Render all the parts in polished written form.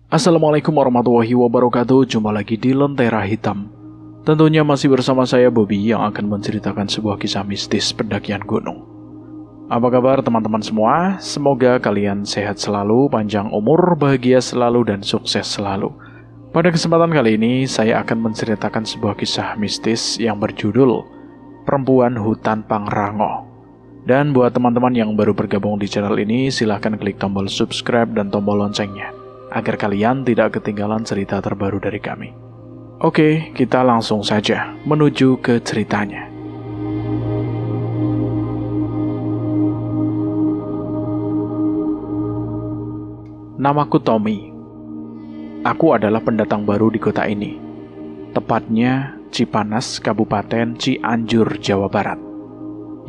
Assalamualaikum warahmatullahi wabarakatuh. Jumpa lagi di Lentera Hitam. Tentunya masih bersama saya Bobby yang akan menceritakan sebuah kisah mistis pendakian gunung. Apa kabar teman-teman semua? Semoga kalian sehat selalu, panjang umur, bahagia selalu, dan sukses selalu. Pada kesempatan kali ini saya akan menceritakan sebuah kisah mistis yang berjudul Perempuan Hutan Pangrango. Dan buat teman-teman yang baru bergabung di channel ini, silahkan klik tombol subscribe dan tombol loncengnya agar kalian tidak ketinggalan cerita terbaru dari kami. Oke, kita langsung saja menuju ke ceritanya. Namaku Tommy. Aku adalah pendatang baru di kota ini. Tepatnya Cipanas, Kabupaten Cianjur, Jawa Barat.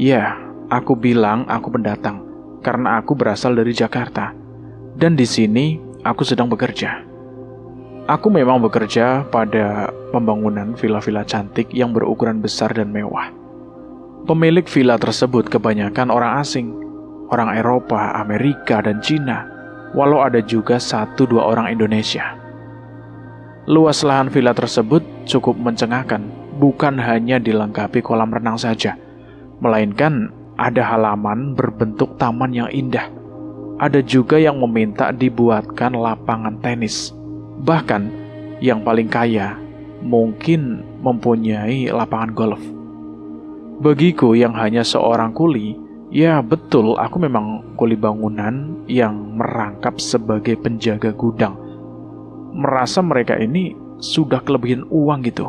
Ya, aku bilang aku pendatang karena aku berasal dari Jakarta. Dan di sini aku sedang bekerja. Aku memang bekerja pada pembangunan villa-villa cantik yang berukuran besar dan mewah. Pemilik villa tersebut kebanyakan orang asing, orang Eropa, Amerika, dan Cina, walau ada juga 1-2 orang Indonesia. Luas lahan villa tersebut cukup mencengangkan, bukan hanya dilengkapi kolam renang saja, melainkan ada halaman berbentuk taman yang indah. Ada juga yang meminta dibuatkan lapangan tenis. Bahkan, yang paling kaya mungkin mempunyai lapangan golf. Bagiku yang hanya seorang kuli, ya betul aku memang kuli bangunan yang merangkap sebagai penjaga gudang. Merasa mereka ini sudah kelebihan uang gitu.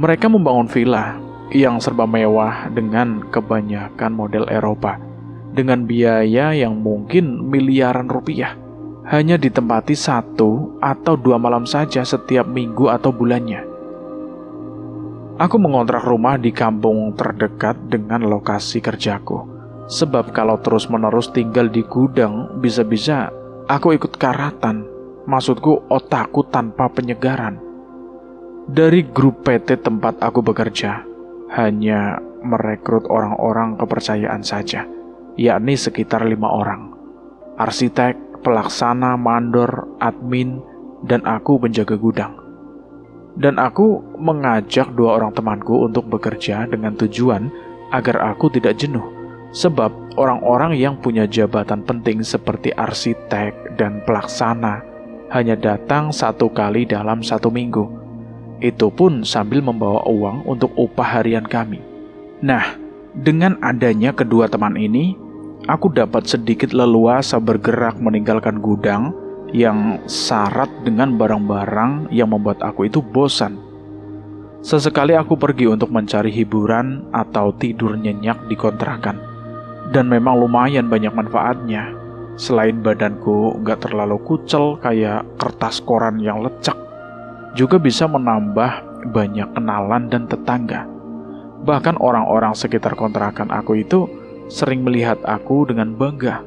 Mereka membangun villa yang serba mewah dengan kebanyakan model Eropa, dengan biaya yang mungkin miliaran rupiah, hanya ditempati 1 atau 2 malam saja setiap minggu atau bulannya. Aku mengontrak rumah di kampung terdekat dengan lokasi kerjaku, sebab kalau terus-menerus tinggal di gudang, bisa-bisa aku ikut karatan, maksudku otakku tanpa penyegaran. Dari grup PT tempat aku bekerja, hanya merekrut orang-orang kepercayaan saja, yakni sekitar 5 orang. Arsitek, pelaksana, mandor, admin, dan aku penjaga gudang. Dan aku mengajak 2 orang temanku untuk bekerja dengan tujuan agar aku tidak jenuh. Sebab orang-orang yang punya jabatan penting seperti arsitek dan pelaksana hanya datang 1 kali dalam 1 minggu. Itu pun sambil membawa uang untuk upah harian kami. Nah, dengan adanya kedua teman ini, aku dapat sedikit leluasa bergerak meninggalkan gudang yang syarat dengan barang-barang yang membuat aku itu bosan. Sesekali aku pergi untuk mencari hiburan atau tidur nyenyak di kontrakan. Dan memang lumayan banyak manfaatnya. Selain badanku nggak terlalu kucel kayak kertas koran yang lecek, juga bisa menambah banyak kenalan dan tetangga. Bahkan orang-orang sekitar kontrakan aku itu sering melihat aku dengan bangga.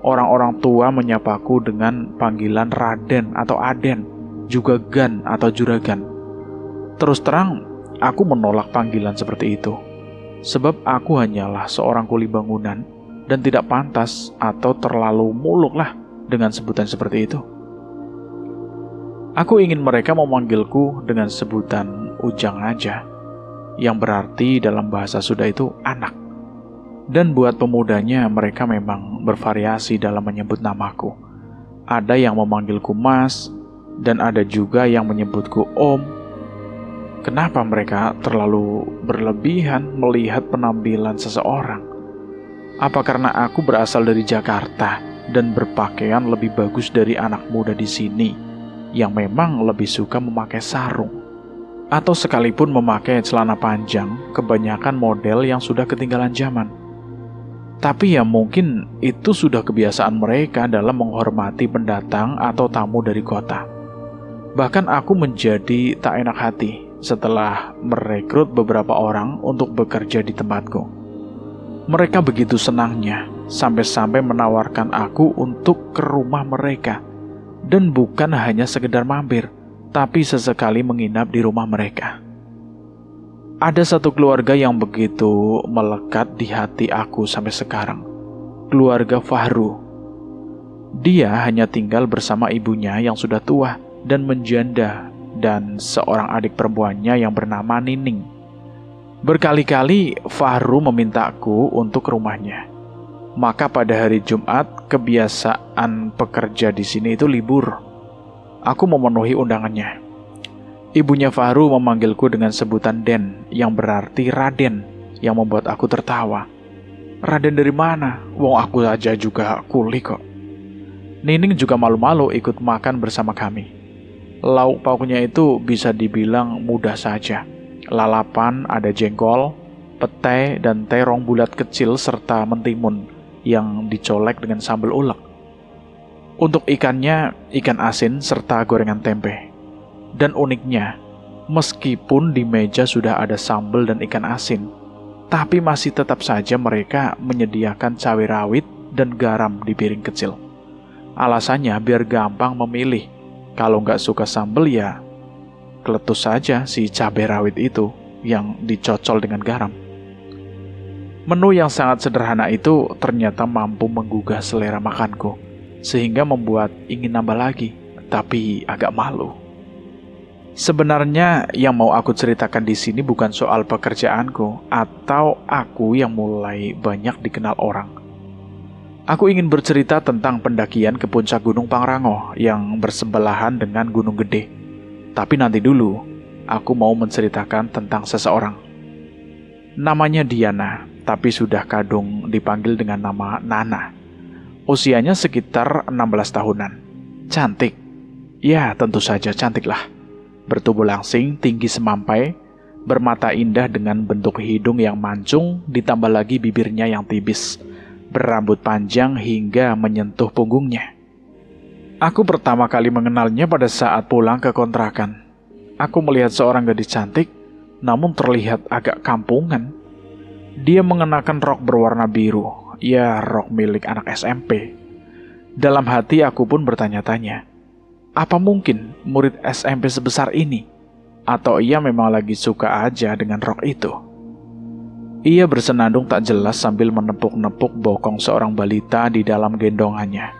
Orang-orang tua menyapaku dengan panggilan Raden atau Aden, juga Gan atau Juragan. Terus terang, aku menolak panggilan seperti itu. Sebab aku hanyalah seorang kuli bangunan dan tidak pantas atau terlalu muluk lah dengan sebutan seperti itu. Aku ingin mereka memanggilku dengan sebutan Ujang aja, yang berarti dalam bahasa Sunda itu anak. Dan buat pemudanya mereka memang bervariasi dalam menyebut namaku. Ada yang memanggilku Mas, dan ada juga yang menyebutku Om. Kenapa mereka terlalu berlebihan melihat penampilan seseorang? Apa karena aku berasal dari Jakarta dan berpakaian lebih bagus dari anak muda di sini yang memang lebih suka memakai sarung? Atau sekalipun memakai celana panjang, kebanyakan model yang sudah ketinggalan zaman? Tapi ya mungkin itu sudah kebiasaan mereka dalam menghormati pendatang atau tamu dari kota. Bahkan aku menjadi tak enak hati setelah merekrut beberapa orang untuk bekerja di tempatku. Mereka begitu senangnya, sampai-sampai menawarkan aku untuk ke rumah mereka. Dan bukan hanya sekedar mampir, tapi sesekali menginap di rumah mereka. Ada satu keluarga yang begitu melekat di hati aku sampai sekarang. Keluarga Fahru. Dia hanya tinggal bersama ibunya yang sudah tua dan menjanda dan seorang adik perempuannya yang bernama Nining. Berkali-kali Fahru memintaku untuk ke rumahnya. Maka pada hari Jumat, kebiasaan pekerja di sini itu libur. Aku memenuhi undangannya. Ibunya Fahru memanggilku dengan sebutan Den, yang berarti Raden, yang membuat aku tertawa. Raden dari mana? Wong aku aja juga kuli kok. Nining juga malu-malu ikut makan bersama kami. Lauk pauknya itu bisa dibilang mudah saja. Lalapan, ada jengkol, petai, dan terong bulat kecil serta mentimun yang dicolek dengan sambal ulek. Untuk ikannya, ikan asin serta gorengan tempe. Dan uniknya, meskipun di meja sudah ada sambal dan ikan asin, tapi masih tetap saja mereka menyediakan cabai rawit dan garam di piring kecil. Alasannya biar gampang memilih. Kalau nggak suka sambal ya keletus saja si cabai rawit itu yang dicocol dengan garam. Menu yang sangat sederhana itu ternyata mampu menggugah selera makanku, sehingga membuat ingin nambah lagi, tapi agak malu. Sebenarnya yang mau aku ceritakan di sini bukan soal pekerjaanku atau aku yang mulai banyak dikenal orang. Aku ingin bercerita tentang pendakian ke puncak Gunung Pangrango yang bersebelahan dengan Gunung Gede. Tapi nanti dulu, aku mau menceritakan tentang seseorang. Namanya Diana, tapi sudah kadung dipanggil dengan nama Nana. Usianya sekitar 16 tahunan. Cantik. Ya, tentu saja cantiklah. Bertubuh langsing, tinggi semampai, bermata indah dengan bentuk hidung yang mancung, ditambah lagi bibirnya yang tipis, berambut panjang hingga menyentuh punggungnya. Aku pertama kali mengenalnya pada saat pulang ke kontrakan. Aku melihat seorang gadis cantik, namun terlihat agak kampungan. Dia mengenakan rok berwarna biru, ya rok milik anak SMP. Dalam hati aku pun bertanya-tanya, apa mungkin murid SMP sebesar ini? Atau ia memang lagi suka aja dengan rok itu? Ia bersenandung tak jelas sambil menepuk-nepuk bokong seorang balita di dalam gendongannya.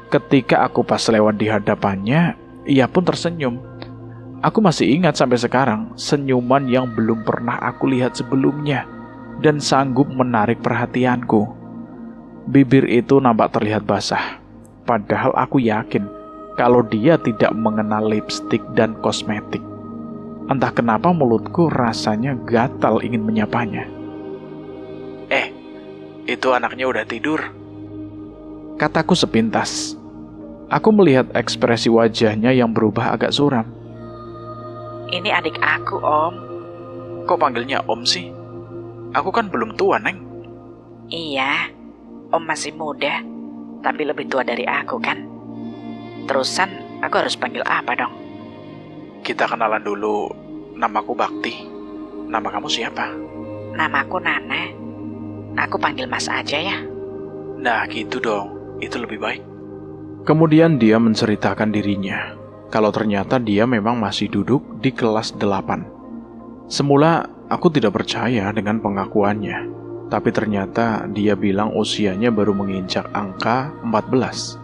Ketika aku pas lewat di hadapannya, ia pun tersenyum. Aku masih ingat sampai sekarang senyuman yang belum pernah aku lihat sebelumnya dan sanggup menarik perhatianku. Bibir itu nampak terlihat basah, padahal aku yakin kalau dia tidak mengenal lipstik dan kosmetik. Entah kenapa mulutku rasanya gatal ingin menyapanya. Itu anaknya udah tidur, kataku sepintas. Aku melihat ekspresi wajahnya yang berubah agak suram. Ini adik aku, Om. Kok panggilnya Om sih? Aku kan belum tua, Neng. Iya, Om masih muda, tapi lebih tua dari aku kan. Terusan aku harus panggil apa dong? Kita kenalan dulu. Namaku Bakti. Nama kamu siapa? Namaku Nana. Aku panggil Mas aja ya. Nah gitu dong, itu lebih baik. Kemudian dia menceritakan dirinya, kalau ternyata dia memang masih duduk di kelas 8. Semula aku tidak percaya dengan pengakuannya, tapi ternyata dia bilang usianya baru menginjak angka 14.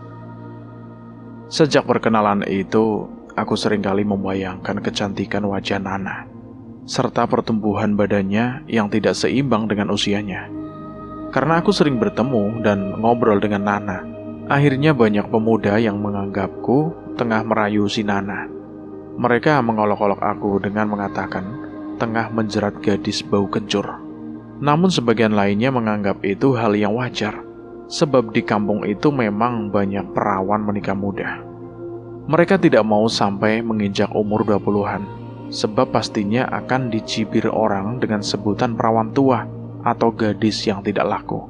Sejak perkenalan itu, aku seringkali membayangkan kecantikan wajah Nana, serta pertumbuhan badannya yang tidak seimbang dengan usianya. Karena aku sering bertemu dan ngobrol dengan Nana, akhirnya banyak pemuda yang menganggapku tengah merayu si Nana. Mereka mengolok-olok aku dengan mengatakan tengah menjerat gadis bau kencur. Namun sebagian lainnya menganggap itu hal yang wajar, sebab di kampung itu memang banyak perawan menikah muda. Mereka tidak mau sampai menginjak umur 20-an, sebab pastinya akan dicibir orang dengan sebutan perawan tua atau gadis yang tidak laku.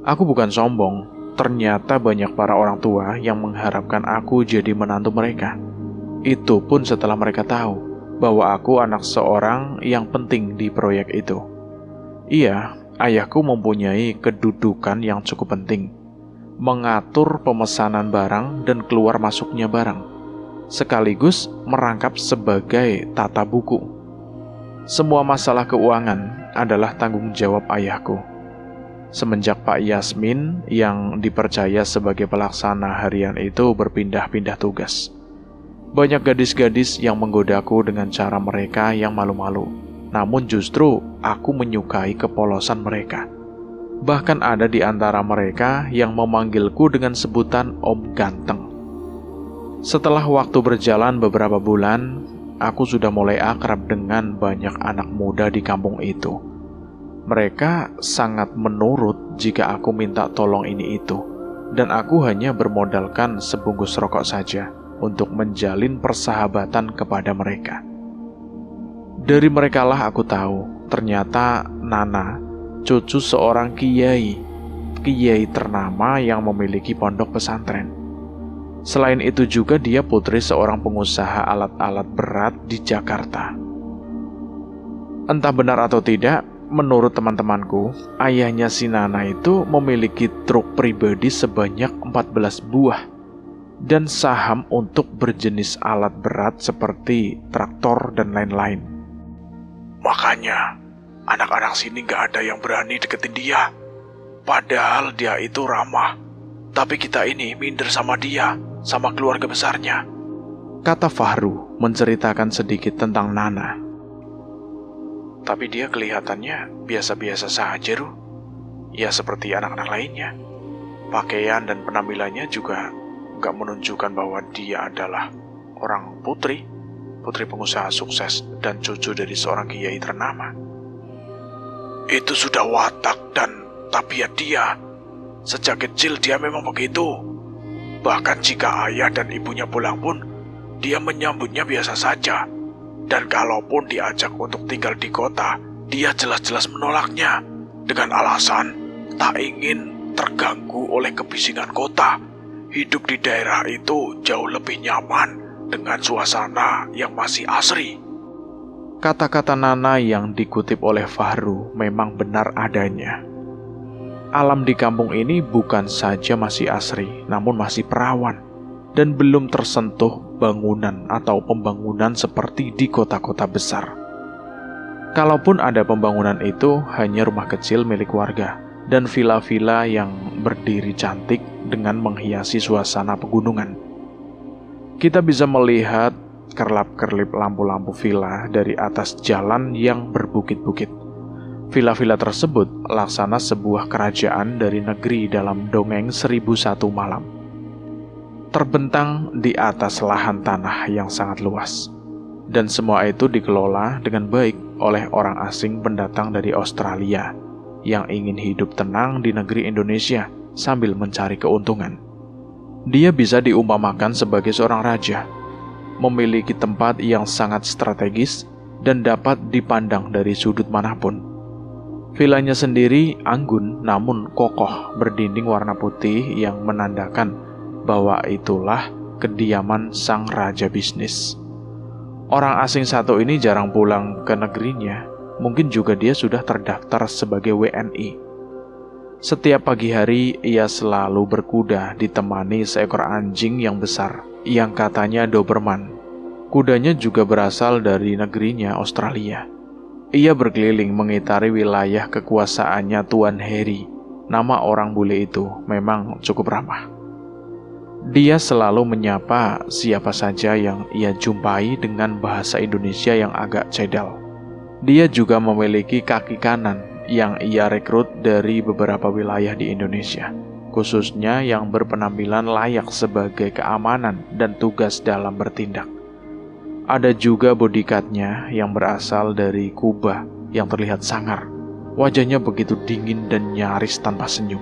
Aku bukan sombong, ternyata banyak para orang tua yang mengharapkan aku jadi menantu mereka. Itu pun setelah mereka tahu bahwa aku anak seorang yang penting di proyek itu. Iya, ayahku mempunyai kedudukan yang cukup penting, mengatur pemesanan barang dan keluar masuknya barang, sekaligus merangkap sebagai tata buku. Semua masalah keuangan adalah tanggung jawab ayahku. Semenjak Pak Yasmin yang dipercaya sebagai pelaksana harian itu berpindah-pindah tugas. Banyak gadis-gadis yang menggodaku dengan cara mereka yang malu-malu. Namun justru aku menyukai kepolosan mereka. Bahkan ada di antara mereka yang memanggilku dengan sebutan Om Ganteng. Setelah waktu berjalan beberapa bulan, aku sudah mulai akrab dengan banyak anak muda di kampung itu. Mereka sangat menurut jika aku minta tolong ini itu, dan aku hanya bermodalkan sebungkus rokok saja untuk menjalin persahabatan kepada mereka. Dari merekalah aku tahu, ternyata Nana, cucu seorang kiai ternama yang memiliki pondok pesantren. Selain itu juga dia putri seorang pengusaha alat-alat berat di Jakarta. Entah benar atau tidak, menurut teman-temanku, ayahnya si Nana itu memiliki truk pribadi sebanyak 14 buah dan saham untuk berjenis alat berat seperti traktor dan lain-lain. Makanya, anak-anak sini gak ada yang berani deketin dia. Padahal dia itu ramah. Tapi kita ini minder sama dia, sama keluarga besarnya. Kata Fahru menceritakan sedikit tentang Nana. Tapi dia kelihatannya biasa-biasa saja, Ruh. Ya seperti anak-anak lainnya. Pakaian dan penampilannya juga gak menunjukkan bahwa dia adalah orang putri pengusaha sukses dan cucu dari seorang kiai ternama. Itu sudah watak dan tabiat dia. Sejak kecil dia memang begitu. Bahkan jika ayah dan ibunya pulang pun, dia menyambutnya biasa saja. Dan kalaupun diajak untuk tinggal di kota, dia jelas-jelas menolaknya dengan alasan tak ingin terganggu oleh kebisingan kota. Hidup di daerah itu jauh lebih nyaman dengan suasana yang masih asri. Kata-kata Nana yang dikutip oleh Fahru memang benar adanya. Alam di kampung ini bukan saja masih asri, namun masih perawan dan belum tersentuh bangunan atau pembangunan seperti di kota-kota besar. Kalaupun ada pembangunan itu hanya rumah kecil milik warga dan villa-villa yang berdiri cantik dengan menghiasi suasana pegunungan. Kita bisa melihat kerlap-kerlip lampu-lampu villa dari atas jalan yang berbukit-bukit. Villa-villa tersebut laksana sebuah kerajaan dari negeri dalam dongeng 1001 malam. Terbentang di atas lahan tanah yang sangat luas. Dan semua itu dikelola dengan baik oleh orang asing pendatang dari Australia yang ingin hidup tenang di negeri Indonesia sambil mencari keuntungan. Dia bisa diumpamakan sebagai seorang raja, memiliki tempat yang sangat strategis dan dapat dipandang dari sudut manapun. Villanya sendiri anggun namun kokoh berdinding warna putih yang menandakan bahwa itulah kediaman sang raja bisnis. Orang asing satu ini jarang pulang ke negerinya, mungkin juga dia sudah terdaftar sebagai WNI. Setiap pagi hari ia selalu berkuda ditemani seekor anjing yang besar yang katanya Doberman. Kudanya juga berasal dari negerinya Australia. Ia berkeliling mengitari wilayah kekuasaannya Tuan Harry. Nama orang bule itu memang cukup ramah. Dia selalu menyapa siapa saja yang ia jumpai dengan bahasa Indonesia yang agak cedal. Dia juga memiliki kaki kanan yang ia rekrut dari beberapa wilayah di Indonesia, khususnya yang berpenampilan layak sebagai keamanan dan tugas dalam bertindak. Ada juga bodyguard-nya yang berasal dari Kuba yang terlihat sangar. Wajahnya begitu dingin dan nyaris tanpa senyum.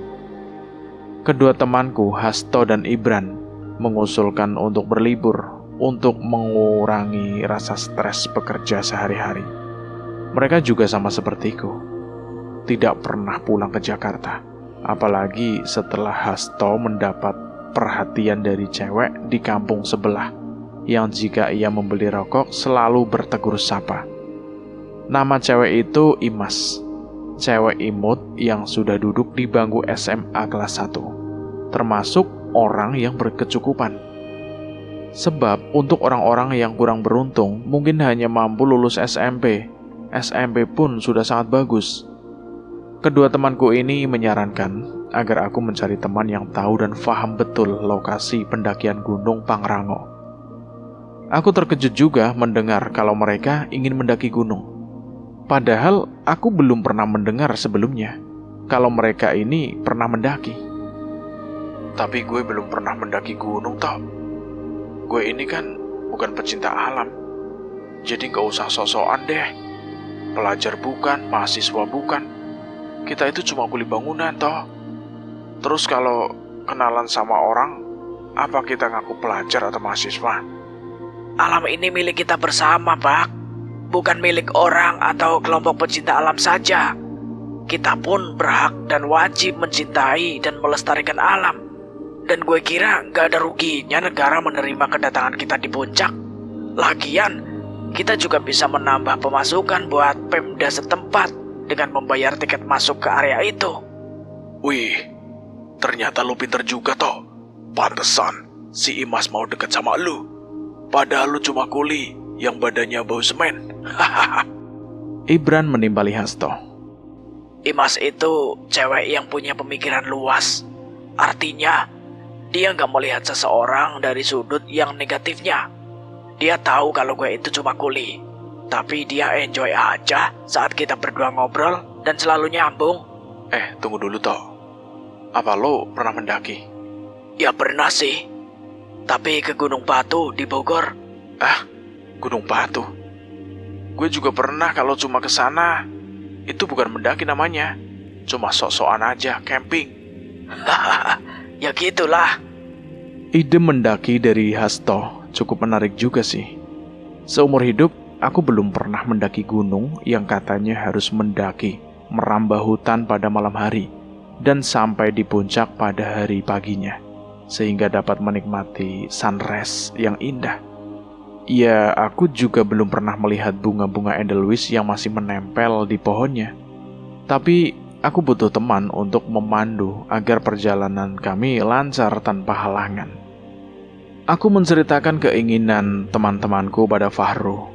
Kedua temanku, Hasto dan Ibran, mengusulkan untuk berlibur untuk mengurangi rasa stres pekerja sehari-hari. Mereka juga sama sepertiku, tidak pernah pulang ke Jakarta, apalagi setelah Hasto mendapat perhatian dari cewek di kampung sebelah yang jika ia membeli rokok selalu bertegur sapa. Nama cewek itu Imas, cewek imut yang sudah duduk di bangku SMA kelas 1, termasuk orang yang berkecukupan. Sebab untuk orang-orang yang kurang beruntung mungkin hanya mampu lulus SMP. SMP pun sudah sangat bagus. Kedua temanku ini menyarankan agar aku mencari teman yang tahu dan paham betul lokasi pendakian Gunung Pangrango. Aku terkejut juga mendengar kalau mereka ingin mendaki gunung. Padahal aku belum pernah mendengar sebelumnya kalau mereka ini pernah mendaki. Tapi gue belum pernah mendaki gunung toh. Gue ini kan bukan pecinta alam. Jadi gak usah sok-sokan deh. Pelajar bukan, mahasiswa bukan. Kita itu cuma kuli bangunan toh. Terus kalau kenalan sama orang, apa kita ngaku pelajar atau mahasiswa? Alam ini milik kita bersama, Pak. Bukan milik orang atau kelompok pecinta alam saja. Kita pun berhak dan wajib mencintai dan melestarikan alam. Dan gue kira gak ada ruginya negara menerima kedatangan kita di puncak. Lagian, kita juga bisa menambah pemasukan buat Pemda setempat dengan membayar tiket masuk ke area itu. Wih, ternyata lu pinter juga toh. Pantesan si Imas mau deket sama lu. Padahal lu cuma kuli yang badannya bau semen. Ibran menimpali Hasto. Imas itu cewek yang punya pemikiran luas. Artinya, dia gak melihat seseorang dari sudut yang negatifnya. Dia tahu kalau gue itu cuma kuli. Tapi dia enjoy aja saat kita berdua ngobrol dan selalu nyambung. Tunggu dulu toh. Apa lo pernah mendaki? Ya pernah sih. Tapi ke Gunung Batu di Bogor. Gunung Batu? Gue juga pernah kalau cuma ke sana. Itu bukan mendaki namanya. Cuma sok-sokan aja, camping. Ya gitulah. Ide mendaki dari Hasto cukup menarik juga sih. Seumur hidup, aku belum pernah mendaki gunung yang katanya harus mendaki, merambah hutan pada malam hari, dan sampai di puncak pada hari paginya, sehingga dapat menikmati sunrise yang indah. Ya, aku juga belum pernah melihat bunga-bunga edelweiss yang masih menempel di pohonnya. Tapi, aku butuh teman untuk memandu agar perjalanan kami lancar tanpa halangan. Aku menceritakan keinginan teman-temanku pada Fahru.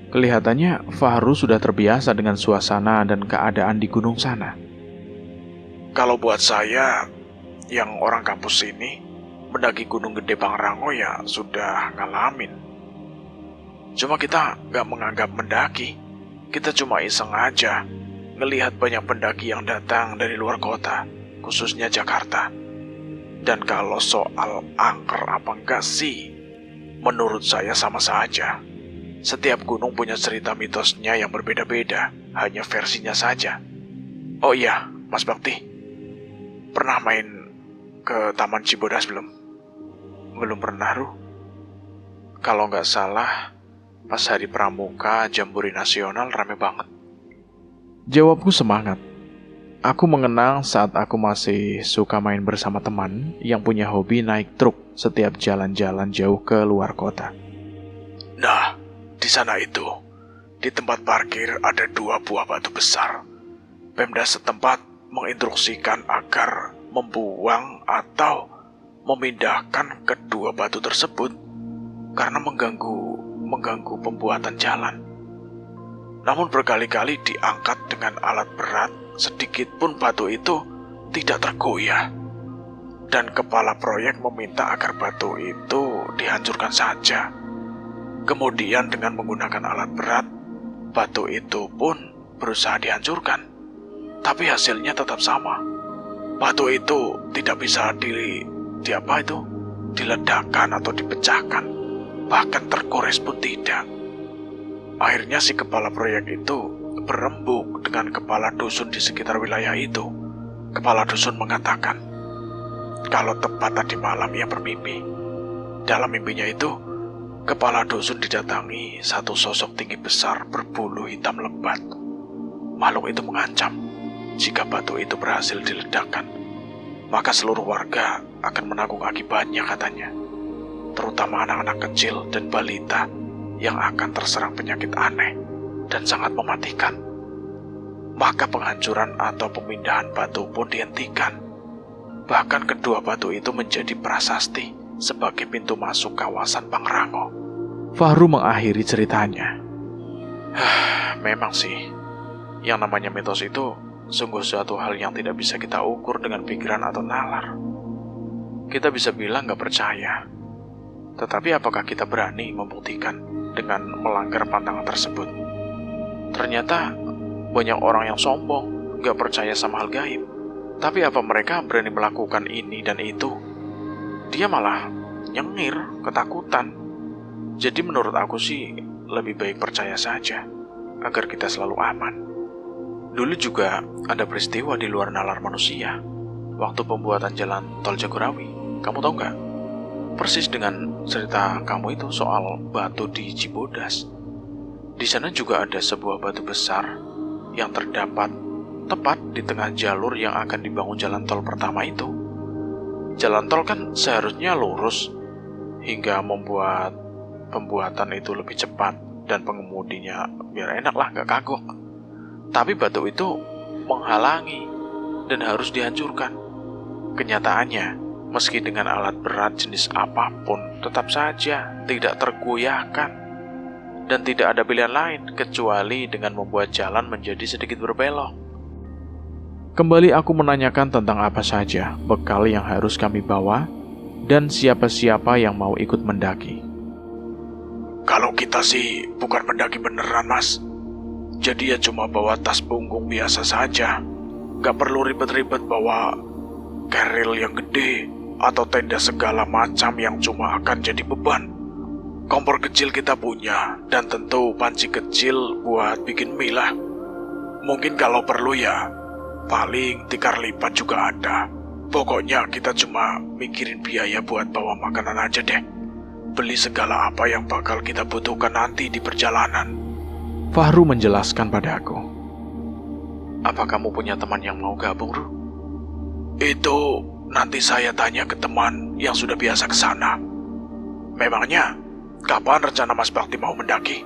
Kelihatannya Fahru sudah terbiasa dengan suasana dan keadaan di gunung sana. Kalau buat saya, yang orang kampus ini, mendaki Gunung Gede Pangrango ya sudah ngalamin. Cuma kita gak menganggap mendaki. Kita cuma iseng aja ngelihat banyak pendaki yang datang dari luar kota, khususnya Jakarta. Dan kalau soal angker apa enggak sih, menurut saya sama saja. Setiap gunung punya cerita mitosnya yang berbeda-beda, hanya versinya saja. Oh iya, Mas Bakti, pernah main ke Taman Cibodas belum? Belum pernah, Ruh. Kalau nggak salah, pas hari pramuka Jambore Nasional rame banget. Jawabku semangat. Aku mengenang saat aku masih suka main bersama teman yang punya hobi naik truk setiap jalan-jalan jauh ke luar kota. Nah, di sana itu, di tempat parkir ada 2 buah batu besar. Pemda setempat menginstruksikan agar membuang atau memindahkan kedua batu tersebut karena mengganggu pembuatan jalan. Namun berkali-kali diangkat dengan alat berat, sedikit pun batu itu tidak tergoyah. Dan kepala proyek meminta agar batu itu dihancurkan saja. Kemudian dengan menggunakan alat berat, batu itu pun berusaha dihancurkan. Tapi hasilnya tetap sama. Batu itu tidak bisa diledakkan atau dipecahkan. Bahkan tergores pun tidak. Akhirnya si kepala proyek itu berembuk dengan kepala dusun di sekitar wilayah itu. Kepala dusun mengatakan, kalau tepat tadi malam ia bermimpi. Dalam mimpinya itu, kepala dusun didatangi satu sosok tinggi besar berbulu hitam lebat. Makhluk itu mengancam, jika batu itu berhasil diledakkan, maka seluruh warga akan menanggung akibatnya katanya. Terutama anak-anak kecil dan balita yang akan terserang penyakit aneh dan sangat mematikan. Maka penghancuran atau pemindahan batu pun dihentikan. Bahkan kedua batu itu menjadi prasasti sebagai pintu masuk kawasan Pangrango. Fahru mengakhiri ceritanya. Memang sih, yang namanya mitos itu sungguh suatu hal yang tidak bisa kita ukur dengan pikiran atau nalar. Kita bisa bilang gak percaya, tetapi apakah kita berani membuktikan dengan melanggar pantangan tersebut? Ternyata banyak orang yang sombong, gak percaya sama hal gaib. Tapi apa mereka berani melakukan ini dan itu? Dia malah nyengir, ketakutan. Jadi menurut aku sih, lebih baik percaya saja, agar kita selalu aman. Dulu juga ada peristiwa di luar nalar manusia, waktu pembuatan jalan tol Jagorawi. Kamu tahu nggak? Persis dengan cerita kamu itu soal batu di Cibodas. Di sana juga ada sebuah batu besar yang terdapat tepat di tengah jalur yang akan dibangun jalan tol pertama itu. Jalan tol kan seharusnya lurus hingga membuat pembuatan itu lebih cepat dan pengemudinya biar enak lah, gak kagok. Tapi batu itu menghalangi dan harus dihancurkan. Kenyataannya, meski dengan alat berat jenis apapun, tetap saja tidak tergoyahkan. Dan tidak ada pilihan lain kecuali dengan membuat jalan menjadi sedikit berbelok. Kembali aku menanyakan tentang apa saja bekal yang harus kami bawa dan siapa-siapa yang mau ikut mendaki. Kalau kita sih bukan mendaki beneran, Mas. Jadi ya cuma bawa tas punggung biasa saja. Gak perlu ribet-ribet bawa keril yang gede atau tenda segala macam yang cuma akan jadi beban. Kompor kecil kita punya dan tentu panci kecil buat bikin mie lah. Mungkin kalau perlu ya paling tikar lipat juga ada. Pokoknya kita cuma mikirin biaya buat bawa makanan aja deh. Beli segala apa yang bakal kita butuhkan nanti di perjalanan. Fahru menjelaskan padaku. Apa kamu punya teman yang mau gabung, Ru? Itu nanti saya tanya ke teman yang sudah biasa ke sana. Memangnya kapan rencana Mas Bakti mau mendaki?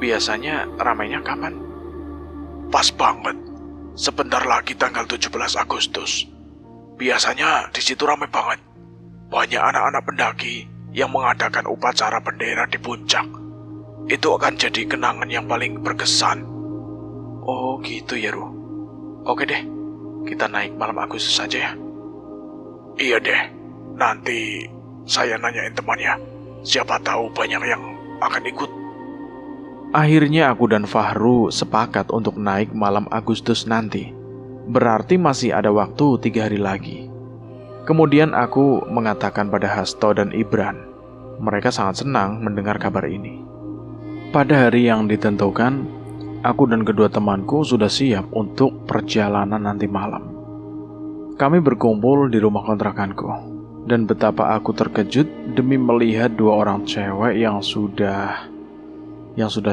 Biasanya ramainya kapan? Pas banget. Sebentar lagi tanggal 17 Agustus. Biasanya di situ ramai banget. Banyak anak-anak pendaki yang mengadakan upacara bendera di puncak. Itu akan jadi kenangan yang paling berkesan. Oh gitu ya, Ru. Oke deh, kita naik malam Agustus saja ya. Iya deh, nanti saya nanyain temannya. Siapa tahu banyak yang akan ikut. Akhirnya aku dan Fahru sepakat untuk naik malam Agustus nanti. Berarti masih ada waktu 3 hari lagi. Kemudian aku mengatakan pada Hasto dan Ibran. Mereka sangat senang mendengar kabar ini. Pada hari yang ditentukan, aku dan kedua temanku sudah siap untuk perjalanan nanti malam. Kami berkumpul di rumah kontrakanku. Dan betapa aku terkejut demi melihat 2 orang cewek yang sudah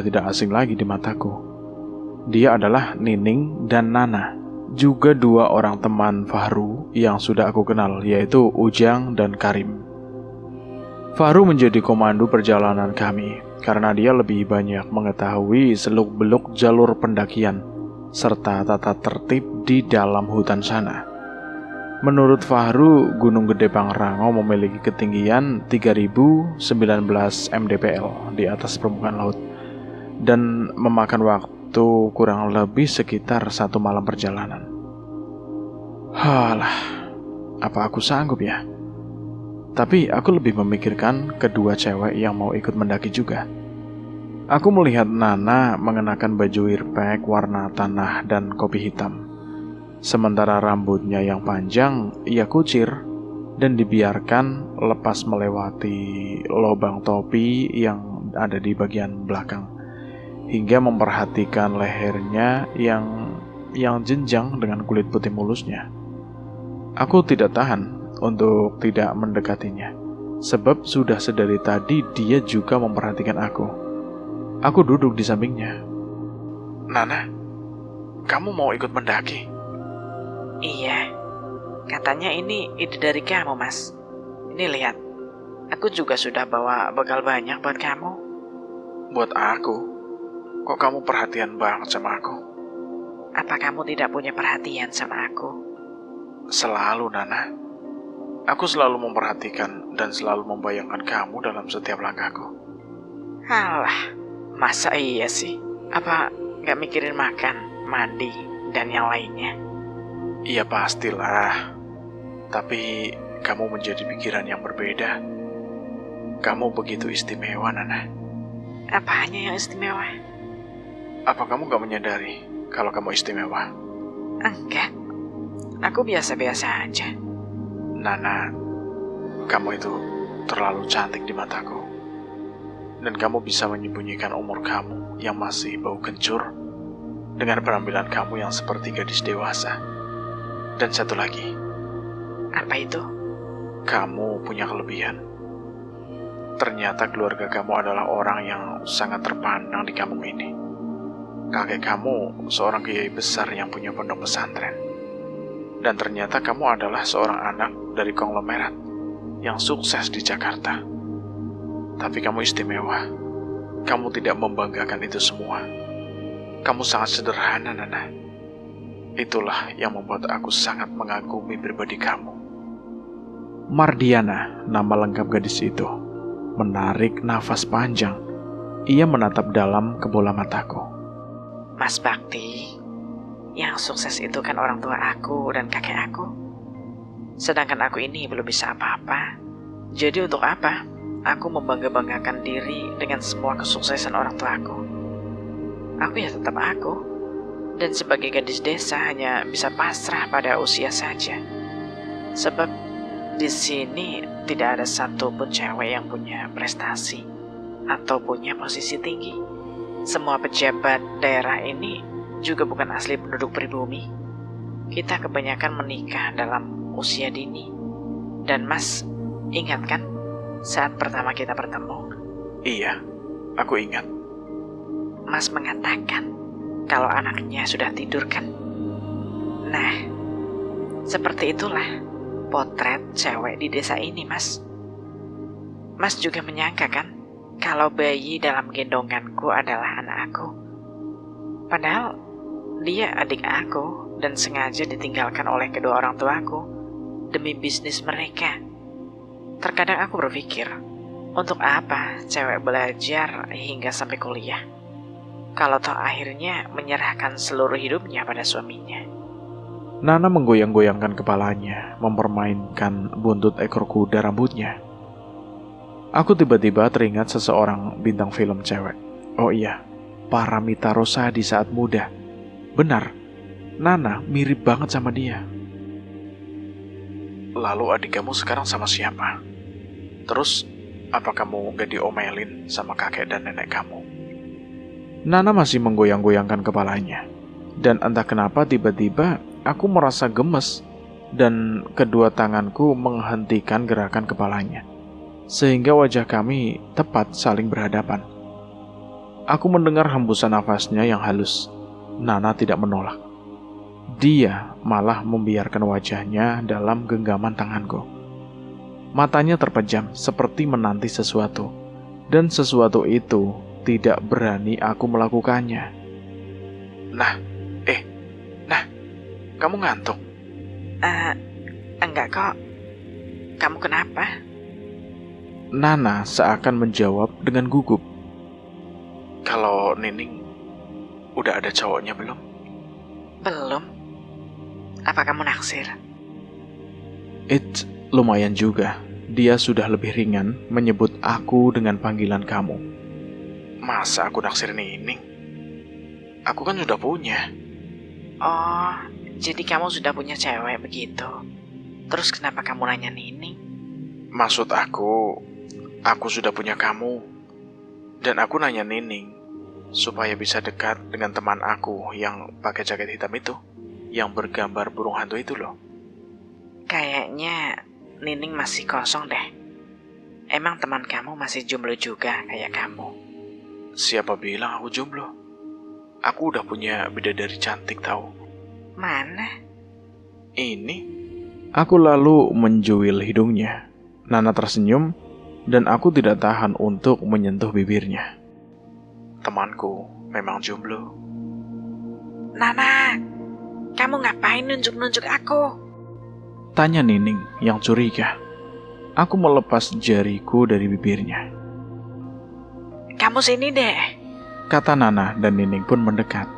tidak asing lagi di mataku. Dia adalah Nining dan Nana, juga 2 orang teman Fahru yang sudah aku kenal, yaitu Ujang dan Karim. Fahru menjadi komando perjalanan kami, karena dia lebih banyak mengetahui seluk-beluk jalur pendakian, serta tata tertib di dalam hutan sana. Menurut Fahru, Gunung Gede Pangrango memiliki ketinggian 3019 mdpl di atas permukaan laut dan memakan waktu kurang lebih sekitar 1 malam perjalanan. Halah, apa aku sanggup ya? Tapi aku lebih memikirkan kedua cewek yang mau ikut mendaki juga. Aku melihat Nana mengenakan baju irpek warna tanah dan kopi hitam. Sementara rambutnya yang panjang ia kucir dan dibiarkan lepas melewati lubang topi yang ada di bagian belakang, hingga memperhatikan lehernya yang jenjang dengan kulit putih mulusnya. Aku tidak tahan untuk tidak mendekatinya, sebab sudah sedari tadi dia juga memperhatikan aku. Aku duduk di sampingnya. Nana, kamu mau ikut mendaki? Iya, katanya ini ide dari kamu, Mas. Ini lihat, aku juga sudah bawa bekal banyak buat kamu. Buat aku? Kok kamu perhatian banget sama aku? Apa kamu tidak punya perhatian sama aku? Selalu, Nana. Aku selalu memperhatikan dan selalu membayangkan kamu dalam setiap langkahku. Alah, masa iya sih? Apa nggak mikirin makan, mandi, dan yang lainnya. Iya pastilah. Tapi kamu menjadi pikiran yang berbeda. Kamu begitu istimewa, Nana. Apanya yang istimewa? Apa kamu gak menyadari kalau kamu istimewa? Enggak, aku biasa-biasa aja. Nana, kamu itu terlalu cantik di mataku. Dan kamu bisa menyembunyikan umur kamu yang masih bau kencur dengan penampilan kamu yang seperti gadis dewasa. Dan satu lagi, Apa itu? kamu punya kelebihan. Ternyata keluarga kamu adalah orang yang sangat terpandang di kampung ini. Kakek kamu seorang kiai besar yang punya pondok pesantren. Dan ternyata kamu adalah seorang anak dari konglomerat yang sukses di Jakarta. Tapi kamu istimewa. Kamu tidak membanggakan itu semua. Kamu sangat sederhana, Nana. Itulah yang membuat aku sangat mengagumi pribadi kamu. Mardiana, nama lengkap gadis itu, menarik nafas panjang. Ia menatap dalam ke bola mataku. Mas Bakti, yang sukses itu kan orang tua aku dan kakek aku. Sedangkan aku ini belum bisa apa-apa. Jadi untuk apa aku membangga-banggakan diri dengan semua kesuksesan orang tua aku? Aku ya tetap aku. Dan sebagai gadis desa hanya bisa pasrah pada usia saja. Sebab di sini tidak ada satupun cewek yang punya prestasi atau punya posisi tinggi. Semua pejabat daerah ini juga bukan asli penduduk pribumi. Kita kebanyakan menikah dalam usia dini. Dan Mas, ingat kan saat pertama kita bertemu? Iya, aku ingat. Mas mengatakan kalau anaknya sudah tidur kan? Nah, seperti itulah potret cewek di desa ini, Mas. Mas juga menyangka kan kalau bayi dalam gendonganku adalah anak aku. Padahal dia adik aku dan sengaja ditinggalkan oleh kedua orang tuaku demi bisnis mereka. Terkadang aku berpikir, untuk apa cewek belajar hingga sampai kuliah kalau toh akhirnya menyerahkan seluruh hidupnya pada suaminya? Nana menggoyang-goyangkan kepalanya, mempermainkan buntut ekor kuda rambutnya. Aku tiba-tiba teringat seseorang bintang film cewek. Oh iya, Paramita Rosadi saat muda. Benar, Nana mirip banget sama dia. Lalu adik kamu sekarang sama siapa? Terus, apa kamu gak diomelin sama kakek dan nenek kamu? Nana masih menggoyang-goyangkan kepalanya. Dan entah kenapa tiba-tiba aku merasa gemes dan kedua tanganku menghentikan gerakan kepalanya. Sehingga wajah kami tepat saling berhadapan. Aku mendengar hembusan nafasnya yang halus. Nana tidak menolak. Dia malah membiarkan wajahnya dalam genggaman tanganku. Matanya terpejam seperti menanti sesuatu. Dan sesuatu itu tidak berani aku melakukannya. Nah, kamu ngantuk? Enggak kok. Kamu kenapa? Nana seakan menjawab dengan gugup. Kalau Nining udah ada cowoknya belum? Belum. Apa kamu naksir? Lumayan juga. Dia sudah lebih ringan menyebut aku dengan panggilan kamu. Masa aku naksir Nining? Aku kan sudah punya. Oh, jadi kamu sudah punya cewek begitu. Terus kenapa kamu nanya Nining? Maksud aku sudah punya kamu. Dan aku nanya Nining supaya bisa dekat dengan teman aku yang pakai jaket hitam itu, yang bergambar burung hantu itu loh. Kayaknya Nining masih kosong deh. Emang teman kamu masih jomblo juga kayak kamu? Siapa bilang aku jomblo? Aku udah punya bidadari cantik tahu. Mana? Ini? Aku lalu menjuil hidungnya. Nana tersenyum dan aku tidak tahan untuk menyentuh bibirnya. Temanku memang jomblo. Nana, kamu ngapain nunjuk-nunjuk aku? Tanya Nining yang curiga. Aku melepas jariku dari bibirnya. Kamu sini deh. Kata Nana dan Nining pun mendekat.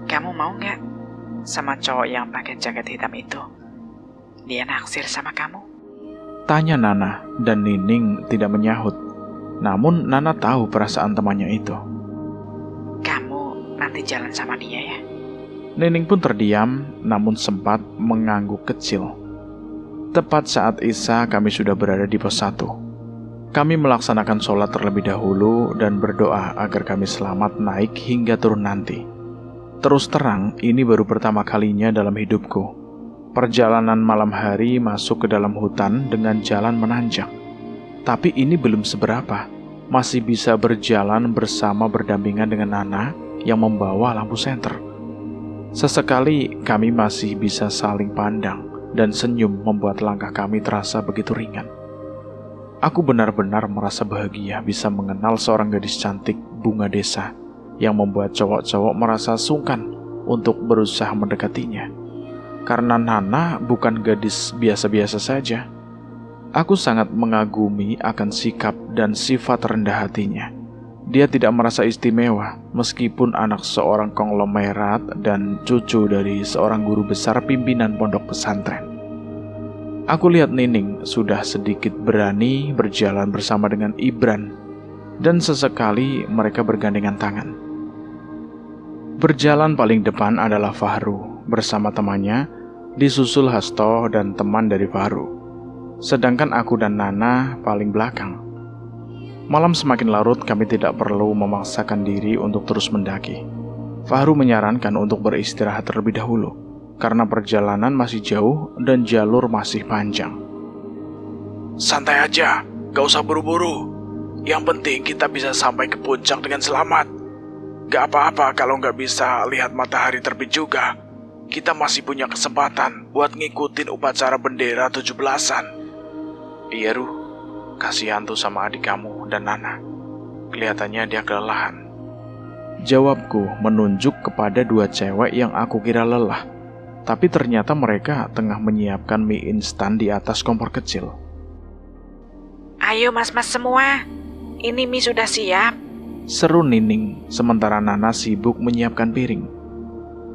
Kamu mau nggak sama cowok yang pakai jaket hitam itu? Dia naksir sama kamu. Tanya Nana, dan Nining tidak menyahut. Namun Nana tahu perasaan temannya itu. Kamu nanti jalan sama dia ya? Nining pun terdiam, namun sempat mengangguk kecil. Tepat saat Isya, kami sudah berada di pos 1. Kami melaksanakan sholat terlebih dahulu dan berdoa agar kami selamat naik hingga turun nanti. Terus terang, ini baru pertama kalinya dalam hidupku. Perjalanan malam hari masuk ke dalam hutan dengan jalan menanjak. Tapi ini belum seberapa. Masih bisa berjalan bersama berdampingan dengan Nana yang membawa lampu senter. Sesekali kami masih bisa saling pandang dan senyum membuat langkah kami terasa begitu ringan. Aku benar-benar merasa bahagia bisa mengenal seorang gadis cantik bunga desa yang membuat cowok-cowok merasa sungkan untuk berusaha mendekatinya. Karena Nana bukan gadis biasa-biasa saja. Aku sangat mengagumi akan sikap dan sifat rendah hatinya. Dia tidak merasa istimewa meskipun anak seorang konglomerat dan cucu dari seorang guru besar pimpinan pondok pesantren. Aku lihat Nining sudah sedikit berani berjalan bersama dengan Ibran, dan sesekali mereka bergandengan tangan. Berjalan paling depan adalah Fahru bersama temannya, disusul Hasto dan teman dari Fahru. Sedangkan aku dan Nana paling belakang. Malam semakin larut, kami tidak perlu memaksakan diri untuk terus mendaki. Fahru menyarankan untuk beristirahat terlebih dahulu, karena perjalanan masih jauh dan jalur masih panjang. Santai aja, gak usah buru-buru. Yang penting kita bisa sampai ke puncak dengan selamat. Gak apa-apa kalau gak bisa lihat matahari terbit juga. Kita masih punya kesempatan buat ngikutin upacara bendera 17-an. Iya, Ruh. Kasihan tuh sama adik kamu dan Nana. Kelihatannya dia kelelahan. Jawabku menunjuk kepada dua cewek yang aku kira lelah. Tapi ternyata mereka tengah menyiapkan mie instan di atas kompor kecil. Ayo mas-mas semua, ini mie sudah siap. Seru Nining, sementara Nana sibuk menyiapkan piring.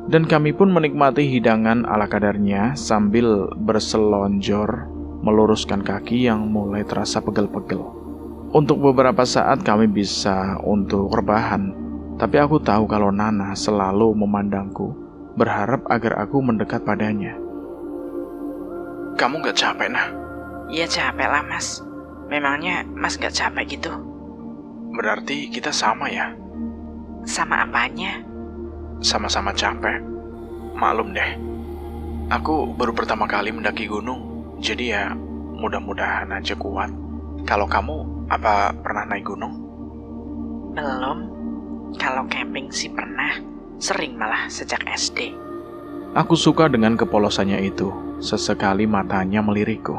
Dan kami pun menikmati hidangan ala kadarnya sambil berselonjor meluruskan kaki yang mulai terasa pegel-pegel. Untuk beberapa saat kami bisa untuk rebahan, tapi aku tahu kalau Nana selalu memandangku, berharap agar aku mendekat padanya. Kamu gak capek, Nah? Iya capek lah mas. Memangnya mas gak capek gitu? Berarti kita sama ya? Sama apanya? Sama-sama capek. Maklum deh, aku baru pertama kali mendaki gunung. Jadi ya mudah-mudahan aja kuat. Kalau kamu, apa pernah naik gunung? Belum. Kalau camping sih pernah. Sering malah sejak SD. Aku suka dengan kepolosannya itu. Sesekali matanya melirikku.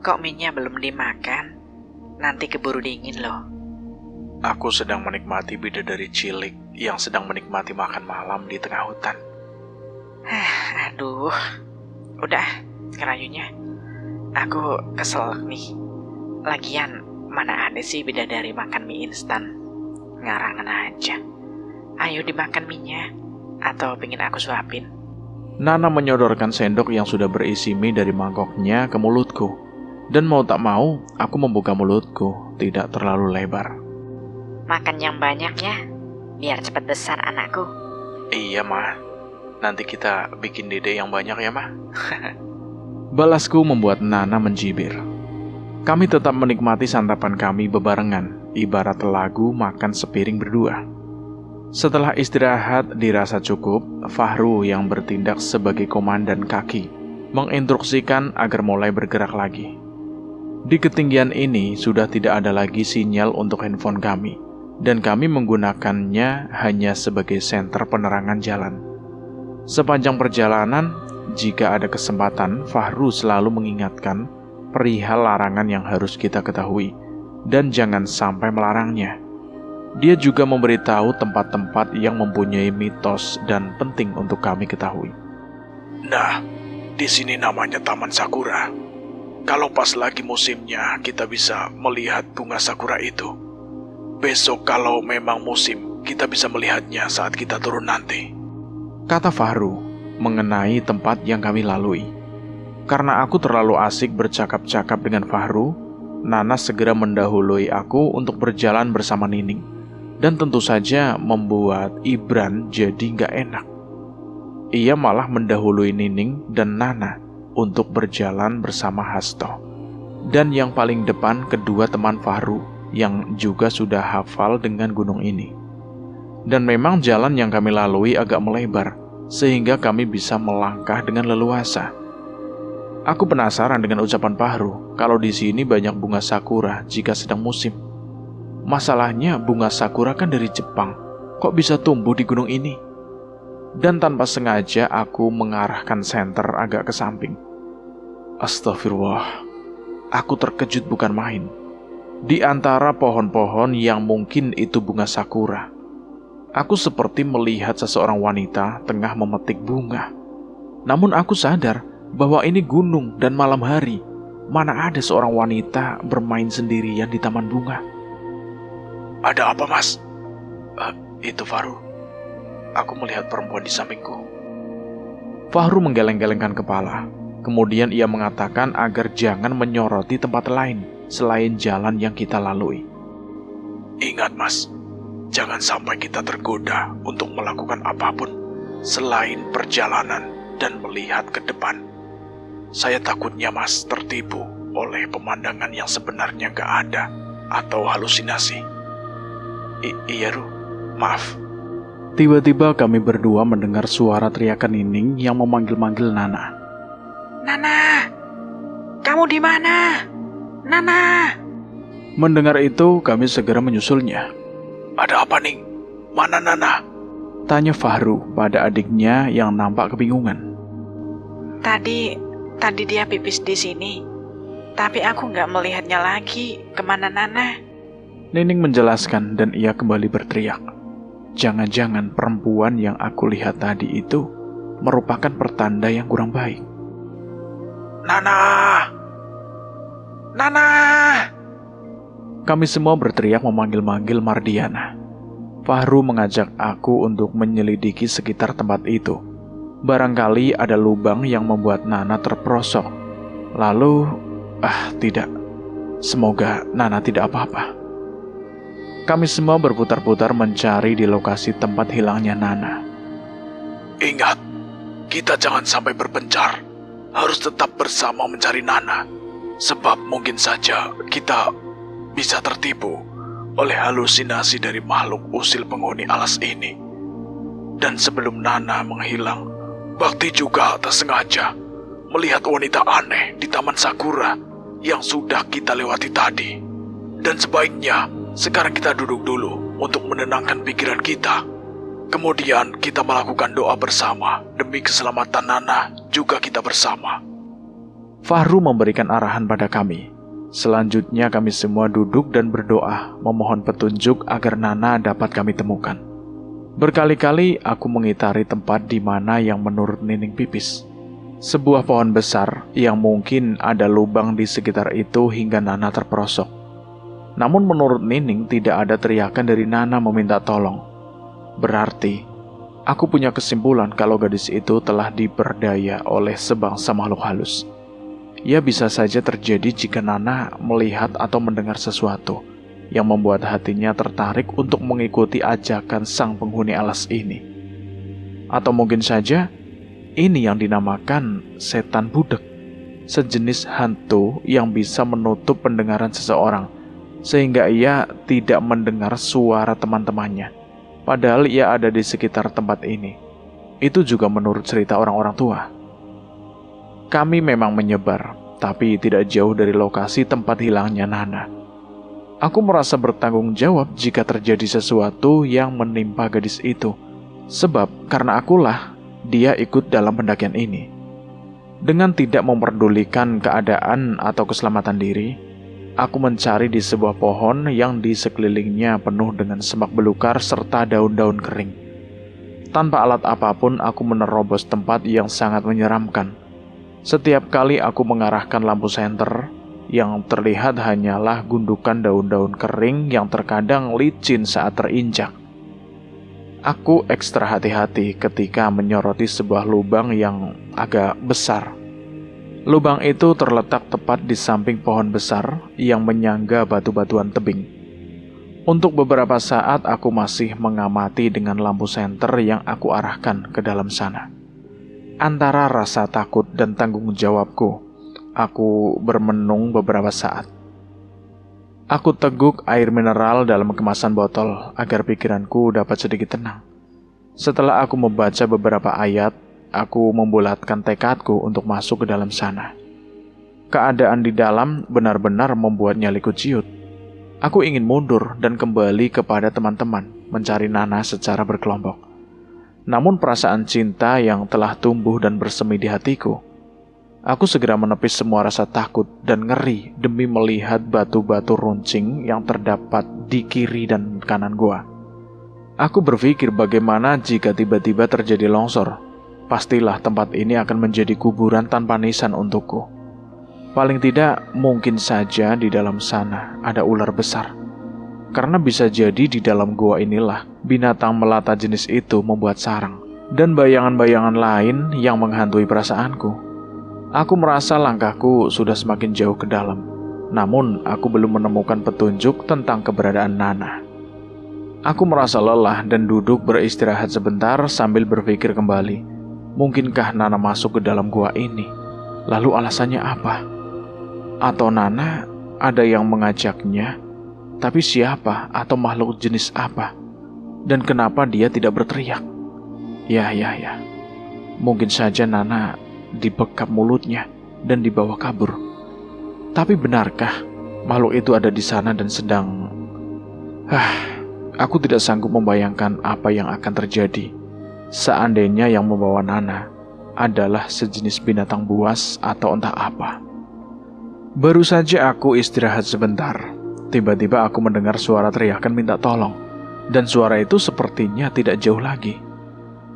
Kok mie-nya belum dimakan? Nanti keburu dingin loh. Aku sedang menikmati bidadari cilik yang sedang menikmati makan malam di tengah hutan. Aduh. Udah, kerayunya. Aku kesel nih. Lagian, mana ada sih bidadari makan mie instan? Ngarangan aja. Ayo dimakan mie-nya. Atau pengen aku suapin? Nana menyodorkan sendok yang sudah berisi mie dari mangkoknya ke mulutku. Dan mau tak mau, aku membuka mulutku, tidak terlalu lebar. Makan yang banyak ya, biar cepat besar anakku. Iya, Ma. Nanti kita bikin dede yang banyak ya, Ma. Balasku membuat Nana menjibir. Kami tetap menikmati santapan kami bebarengan, ibarat lagu makan sepiring berdua. Setelah istirahat dirasa cukup, Fahru yang bertindak sebagai komandan kaki menginstruksikan agar mulai bergerak lagi. Di ketinggian ini sudah tidak ada lagi sinyal untuk handphone kami, dan kami menggunakannya hanya sebagai senter penerangan jalan. Sepanjang perjalanan, jika ada kesempatan, Fahru selalu mengingatkan perihal larangan yang harus kita ketahui, dan jangan sampai melarangnya. Dia juga memberitahu tempat-tempat yang mempunyai mitos dan penting untuk kami ketahui. Nah, di sini namanya Taman Sakura. Kalau pas lagi musimnya, kita bisa melihat bunga sakura itu. Besok kalau memang musim, kita bisa melihatnya saat kita turun nanti. kata Fahru mengenai tempat yang kami lalui. Karena aku terlalu asik bercakap-cakap dengan Fahru, Nanas segera mendahului aku untuk berjalan bersama Nining. Dan tentu saja membuat Ibran jadi gak enak. Ia malah mendahului Nining dan Nana untuk berjalan bersama Hasto. Dan yang paling depan kedua teman Fahru yang juga sudah hafal dengan gunung ini. Dan memang jalan yang kami lalui agak melebar, sehingga kami bisa melangkah dengan leluasa. Aku penasaran dengan ucapan Fahru kalau di sini banyak bunga sakura jika sedang musim. Masalahnya bunga sakura kan dari Jepang, kok bisa tumbuh di gunung ini? Dan tanpa sengaja aku mengarahkan senter agak ke samping. Astagfirullah, aku terkejut bukan main. Di antara pohon-pohon yang mungkin itu bunga sakura, aku seperti melihat seseorang wanita tengah memetik bunga. Namun aku sadar bahwa ini gunung dan malam hari. Mana ada seorang wanita bermain sendirian di taman bunga? Ada apa, Mas? Itu Fahru. Aku melihat perempuan di sampingku. Fahru menggeleng-gelengkan kepala. Kemudian ia mengatakan agar jangan menyoroti tempat lain selain jalan yang kita lalui. Ingat, Mas, jangan sampai kita tergoda untuk melakukan apapun selain perjalanan dan melihat ke depan. Saya takutnya, Mas, tertipu oleh pemandangan yang sebenarnya gak ada atau halusinasi. Iya, Ru. Maaf. Tiba-tiba kami berdua mendengar suara teriakan Nining yang memanggil-manggil Nana. Nana, kamu di mana? Nana. Mendengar itu, kami segera menyusulnya. Ada apa, Ning? Mana Nana? Tanya Fahru pada adiknya yang nampak kebingungan. Tadi dia pipis di sini, tapi aku nggak melihatnya lagi. Kemana Nana? Nining menjelaskan dan ia kembali berteriak. Jangan-jangan perempuan yang aku lihat tadi itu merupakan pertanda yang kurang baik. Nana! Nana! Kami semua berteriak memanggil-manggil Mardiana. Fahru mengajak aku untuk menyelidiki sekitar tempat itu. Barangkali ada lubang yang membuat Nana terperosok. Lalu, tidak. Semoga Nana tidak apa-apa. Kami semua berputar-putar mencari di lokasi tempat hilangnya Nana. Ingat, kita jangan sampai berpencar. Harus tetap bersama mencari Nana. Sebab mungkin saja kita bisa tertipu oleh halusinasi dari makhluk usil penghuni alas ini. Dan sebelum Nana menghilang, Bakti juga tak sengaja melihat wanita aneh di Taman Sakura yang sudah kita lewati tadi. Dan sebaiknya sekarang kita duduk dulu untuk menenangkan pikiran kita. Kemudian kita melakukan doa bersama demi keselamatan Nana juga kita bersama. Fahru memberikan arahan pada kami. Selanjutnya kami semua duduk dan berdoa memohon petunjuk agar Nana dapat kami temukan. Berkali-kali aku mengitari tempat di mana yang menurut Nining pipis. Sebuah pohon besar yang mungkin ada lubang di sekitar itu hingga Nana terperosok. Namun menurut Nining tidak ada teriakan dari Nana meminta tolong. Berarti aku punya kesimpulan kalau gadis itu telah diperdaya oleh sebangsa makhluk halus. Ya bisa saja terjadi jika Nana melihat atau mendengar sesuatu yang membuat hatinya tertarik untuk mengikuti ajakan sang penghuni alas ini. Atau mungkin saja ini yang dinamakan setan budek, sejenis hantu yang bisa menutup pendengaran seseorang sehingga ia tidak mendengar suara teman-temannya padahal ia ada di sekitar tempat ini. Itu juga menurut cerita orang-orang tua. Kami memang menyebar, tapi tidak jauh dari lokasi tempat hilangnya Nana. Aku merasa bertanggung jawab jika terjadi sesuatu yang menimpa gadis itu, sebab karena akulah dia ikut dalam pendakian ini. Dengan tidak memperdulikan keadaan atau keselamatan diri, aku mencari di sebuah pohon yang di sekelilingnya penuh dengan semak belukar serta daun-daun kering. Tanpa alat apapun, aku menerobos tempat yang sangat menyeramkan. Setiap kali aku mengarahkan lampu senter, yang terlihat hanyalah gundukan daun-daun kering yang terkadang licin saat terinjak. Aku ekstra hati-hati ketika menyoroti sebuah lubang yang agak besar. Lubang itu terletak tepat di samping pohon besar yang menyangga batu-batuan tebing. Untuk beberapa saat aku masih mengamati dengan lampu senter yang aku arahkan ke dalam sana. Antara rasa takut dan tanggung jawabku, aku bermenung beberapa saat. Aku teguk air mineral dalam kemasan botol agar pikiranku dapat sedikit tenang. Setelah aku membaca beberapa ayat, aku membulatkan tekadku untuk masuk ke dalam sana. Keadaan di dalam benar-benar membuat nyaliku ciut. Aku ingin mundur dan kembali kepada teman-teman, mencari Nana secara berkelompok. Namun perasaan cinta yang telah tumbuh dan bersemi di hatiku, aku segera menepis semua rasa takut dan ngeri demi melihat batu-batu runcing yang terdapat di kiri dan kanan gua. Aku berpikir bagaimana jika tiba-tiba terjadi longsor. Pastilah tempat ini akan menjadi kuburan tanpa nisan untukku. Paling tidak, mungkin saja di dalam sana ada ular besar. Karena bisa jadi di dalam gua inilah binatang melata jenis itu membuat sarang. Dan bayangan-bayangan lain yang menghantui perasaanku. Aku merasa langkahku sudah semakin jauh ke dalam. Namun, aku belum menemukan petunjuk tentang keberadaan Nana. Aku merasa lelah dan duduk beristirahat sebentar sambil berpikir kembali. Mungkinkah Nana masuk ke dalam gua ini? Lalu alasannya apa? Atau Nana ada yang mengajaknya? Tapi siapa atau makhluk jenis apa? Dan kenapa dia tidak berteriak? Ya. Mungkin saja Nana dibekap mulutnya dan dibawa kabur. Tapi benarkah makhluk itu ada di sana dan sedang... Aku tidak sanggup membayangkan apa yang akan terjadi seandainya yang membawa Nana adalah sejenis binatang buas atau entah apa. Baru saja aku istirahat sebentar, tiba-tiba aku mendengar suara teriakan minta tolong, dan suara itu sepertinya tidak jauh lagi.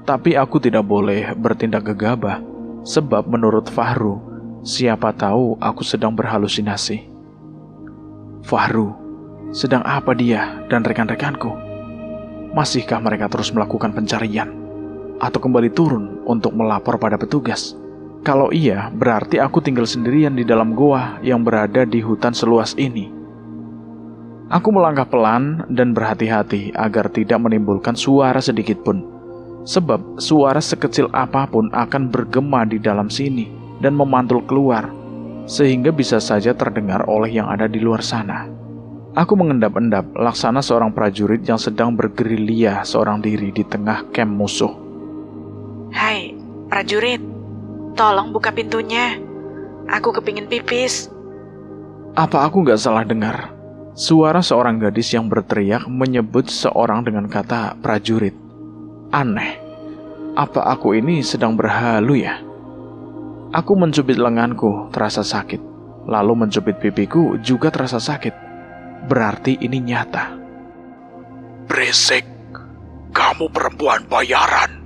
Tapi aku tidak boleh bertindak gegabah, sebab menurut Fahru, siapa tahu aku sedang berhalusinasi. Fahru, sedang apa dia dan rekan-rekanku? Masihkah mereka terus melakukan pencarian? Atau kembali turun untuk melapor pada petugas? Kalau iya, berarti aku tinggal sendirian di dalam goa yang berada di hutan seluas ini. Aku melangkah pelan dan berhati-hati agar tidak menimbulkan suara sedikit pun. Sebab suara sekecil apapun akan bergema di dalam sini dan memantul keluar, sehingga bisa saja terdengar oleh yang ada di luar sana. Aku mengendap-endap laksana seorang prajurit yang sedang bergerilya seorang diri di tengah kamp musuh. Hai, prajurit, tolong buka pintunya. Aku kepingin pipis. Apa aku gak salah dengar? Suara seorang gadis yang berteriak menyebut seorang dengan kata prajurit. Aneh, apa aku ini sedang berhalu ya? Aku mencubit lenganku, terasa sakit. Lalu mencubit pipiku juga terasa sakit. Berarti ini nyata. Berisik, kamu perempuan bayaran.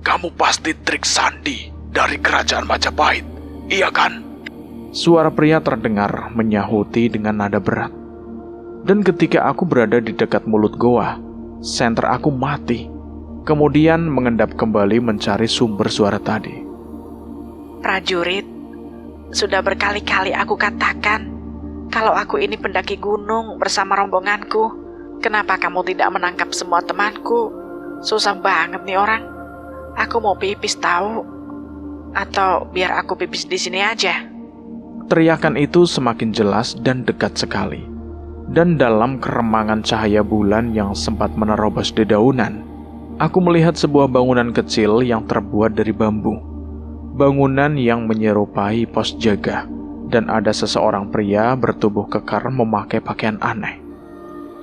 Kamu pasti trik sandi dari kerajaan Majapahit, iya kan? Suara pria terdengar menyahuti dengan nada berat. Dan ketika aku berada di dekat mulut goa, senter aku mati. Kemudian mengendap kembali mencari sumber suara tadi. Prajurit, sudah berkali-kali aku katakan, kalau aku ini pendaki gunung bersama rombonganku, kenapa kamu tidak menangkap semua temanku? Susah banget nih orang. Aku mau pipis tahu. Atau biar aku pipis di sini aja. Teriakan itu semakin jelas dan dekat sekali. Dan dalam keremangan cahaya bulan yang sempat menerobos dedaunan, aku melihat sebuah bangunan kecil yang terbuat dari bambu. Bangunan yang menyerupai pos jaga, dan ada seseorang pria bertubuh kekar memakai pakaian aneh.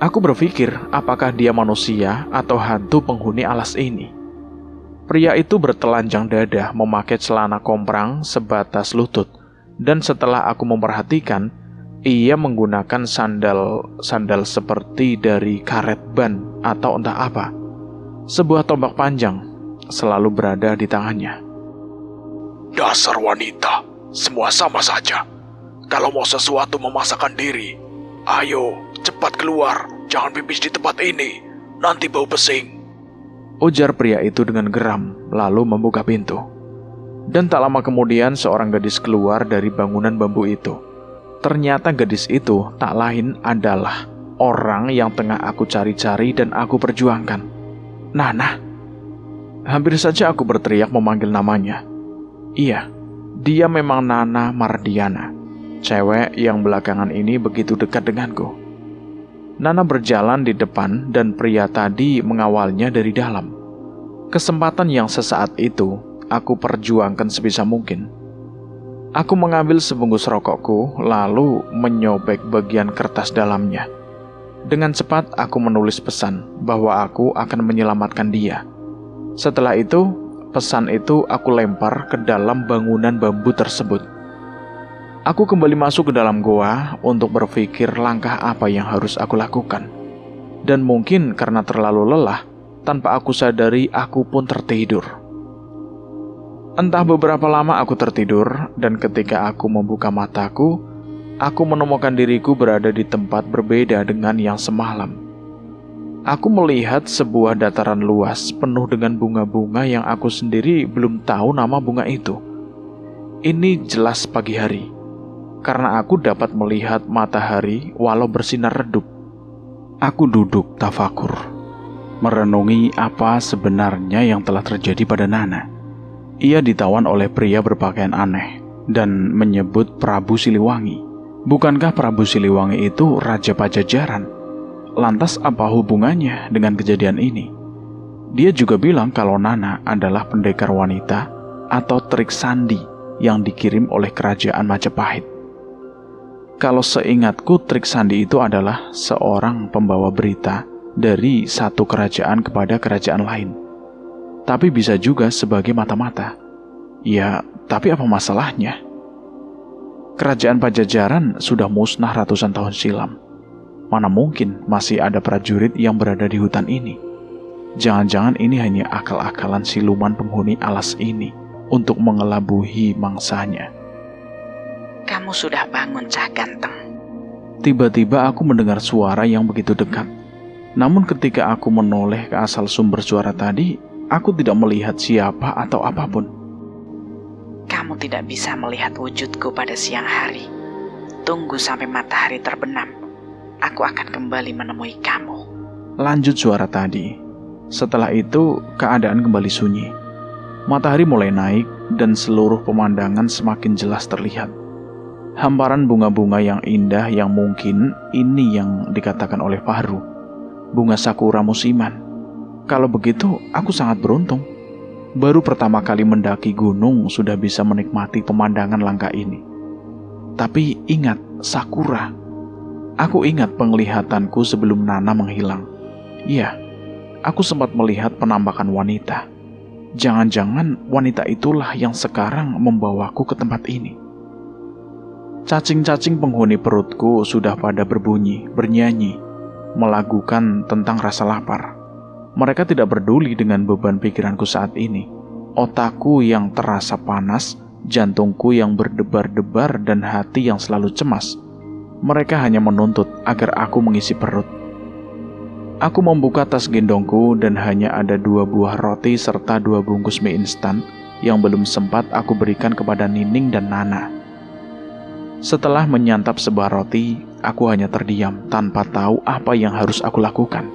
Aku berpikir apakah dia manusia atau hantu penghuni alas ini. Pria itu bertelanjang dada memakai celana komprang sebatas lutut, dan setelah aku memperhatikan, ia menggunakan sandal seperti dari karet ban atau entah apa. Sebuah tombak panjang selalu berada di tangannya. Dasar wanita, semua sama saja. Kalau mau sesuatu memaksakan diri, ayo cepat keluar, jangan pipis di tempat ini, nanti bau pesing. ujar pria itu dengan geram, lalu membuka pintu. Dan tak lama kemudian seorang gadis keluar dari bangunan bambu itu. Ternyata gadis itu tak lain adalah orang yang tengah aku cari-cari dan aku perjuangkan. Nana. Hampir saja aku berteriak memanggil namanya. Iya, dia memang Nana Mardiana, cewek yang belakangan ini begitu dekat denganku. Nana berjalan di depan dan pria tadi mengawalnya dari dalam. Kesempatan yang sesaat itu aku perjuangkan sebisa mungkin. Aku mengambil sebungkus rokokku lalu menyobek bagian kertas dalamnya. Dengan cepat aku menulis pesan bahwa aku akan menyelamatkan dia. Setelah itu, pesan itu aku lempar ke dalam bangunan bambu tersebut. Aku kembali masuk ke dalam goa untuk berpikir langkah apa yang harus aku lakukan. Dan mungkin karena terlalu lelah, tanpa aku sadari aku pun tertidur. Entah beberapa lama aku tertidur, dan ketika aku membuka mataku, aku menemukan diriku berada di tempat berbeda dengan yang semalam. Aku melihat sebuah dataran luas penuh dengan bunga-bunga yang aku sendiri belum tahu nama bunga itu. Ini jelas pagi hari, karena aku dapat melihat matahari walau bersinar redup. Aku duduk tafakur, merenungi apa sebenarnya yang telah terjadi pada Nana. Ia ditawan oleh pria berpakaian aneh dan menyebut Prabu Siliwangi. Bukankah Prabu Siliwangi itu Raja Pajajaran? Lantas apa hubungannya dengan kejadian ini? Dia juga bilang kalau Nana adalah pendekar wanita atau trik sandi yang dikirim oleh kerajaan Majapahit. Kalau seingatku, trik sandi itu adalah seorang pembawa berita dari satu kerajaan kepada kerajaan lain. Tapi bisa juga sebagai mata-mata. Ya, tapi apa masalahnya? Kerajaan Pajajaran sudah musnah ratusan tahun silam. Mana mungkin masih ada prajurit yang berada di hutan ini? Jangan-jangan ini hanya akal-akalan siluman penghuni alas ini untuk mengelabuhi mangsanya. Kamu sudah bangun, Cah Ganteng. Tiba-tiba aku mendengar suara yang begitu dekat. Namun ketika aku menoleh ke asal sumber suara tadi, aku tidak melihat siapa atau apapun. Kamu tidak bisa melihat wujudku pada siang hari. Tunggu sampai matahari terbenam. Aku akan kembali menemui kamu. Lanjut suara tadi. Setelah itu, keadaan kembali sunyi. Matahari mulai naik dan seluruh pemandangan semakin jelas terlihat. Hamparan bunga-bunga yang indah yang mungkin ini yang dikatakan oleh Fahru, bunga sakura musiman. Kalau begitu, aku sangat beruntung. Baru pertama kali mendaki gunung sudah bisa menikmati pemandangan langka ini. Tapi ingat, sakura. Aku ingat penglihatanku sebelum Nana menghilang. Iya, aku sempat melihat penampakan wanita. Jangan-jangan wanita itulah yang sekarang membawaku ke tempat ini. Cacing-cacing penghuni perutku sudah pada berbunyi, bernyanyi, melagukan tentang rasa lapar. Mereka tidak peduli dengan beban pikiranku saat ini. Otakku yang terasa panas, jantungku yang berdebar-debar, dan hati yang selalu cemas. Mereka hanya menuntut agar aku mengisi perut. Aku membuka tas gendongku dan hanya ada 2 buah roti serta 2 bungkus mie instan yang belum sempat aku berikan kepada Nining dan Nana. Setelah menyantap sebuah roti, aku hanya terdiam tanpa tahu apa yang harus aku lakukan.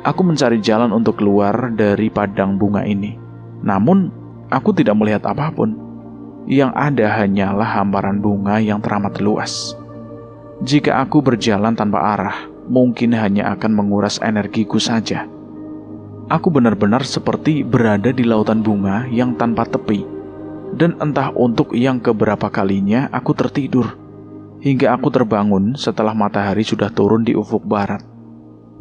Aku mencari jalan untuk keluar dari padang bunga ini. Namun, aku tidak melihat apapun. Yang ada hanyalah hamparan bunga yang teramat luas. Jika aku berjalan tanpa arah, mungkin hanya akan menguras energiku saja. Aku benar-benar seperti berada di lautan bunga yang tanpa tepi. Dan entah untuk yang keberapa kalinya aku tertidur. Hingga aku terbangun setelah matahari sudah turun di ufuk barat.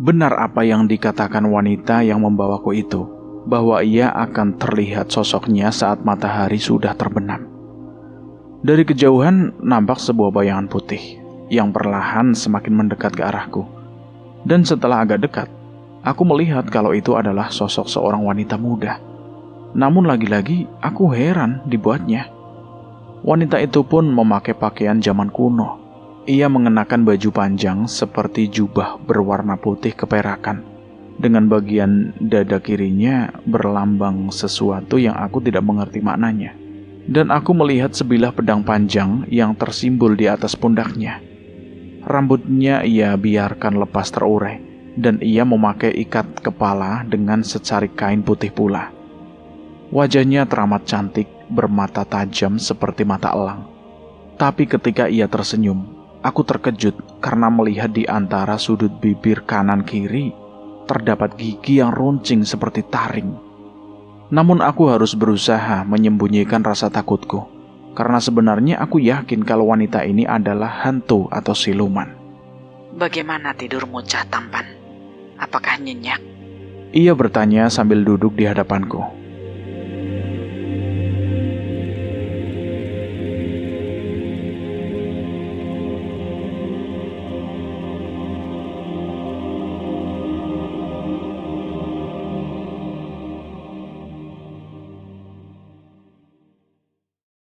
Benar apa yang dikatakan wanita yang membawaku itu, bahwa ia akan terlihat sosoknya saat matahari sudah terbenam. Dari kejauhan nampak sebuah bayangan putih yang perlahan semakin mendekat ke arahku. Dan setelah agak dekat, aku melihat kalau itu adalah sosok seorang wanita muda. Namun lagi-lagi aku heran dibuatnya. Wanita itu pun memakai pakaian zaman kuno. Ia mengenakan baju panjang seperti jubah berwarna putih keperakan, Dengan bagian dada kirinya berlambang sesuatu yang aku tidak mengerti maknanya. Dan aku melihat sebilah pedang panjang yang tersimbol di atas pundaknya. Rambutnya ia biarkan lepas terurai, dan ia memakai ikat kepala dengan secarik kain putih pula. Wajahnya teramat cantik, bermata tajam seperti mata elang. Tapi ketika ia tersenyum, aku terkejut karena melihat di antara sudut bibir kanan kiri terdapat gigi yang runcing seperti taring. Namun aku harus berusaha menyembunyikan rasa takutku, karena sebenarnya aku yakin kalau wanita ini adalah hantu atau siluman. Bagaimana tidurmu, Cah Tampan? Apakah nyenyak? Ia bertanya sambil duduk di hadapanku.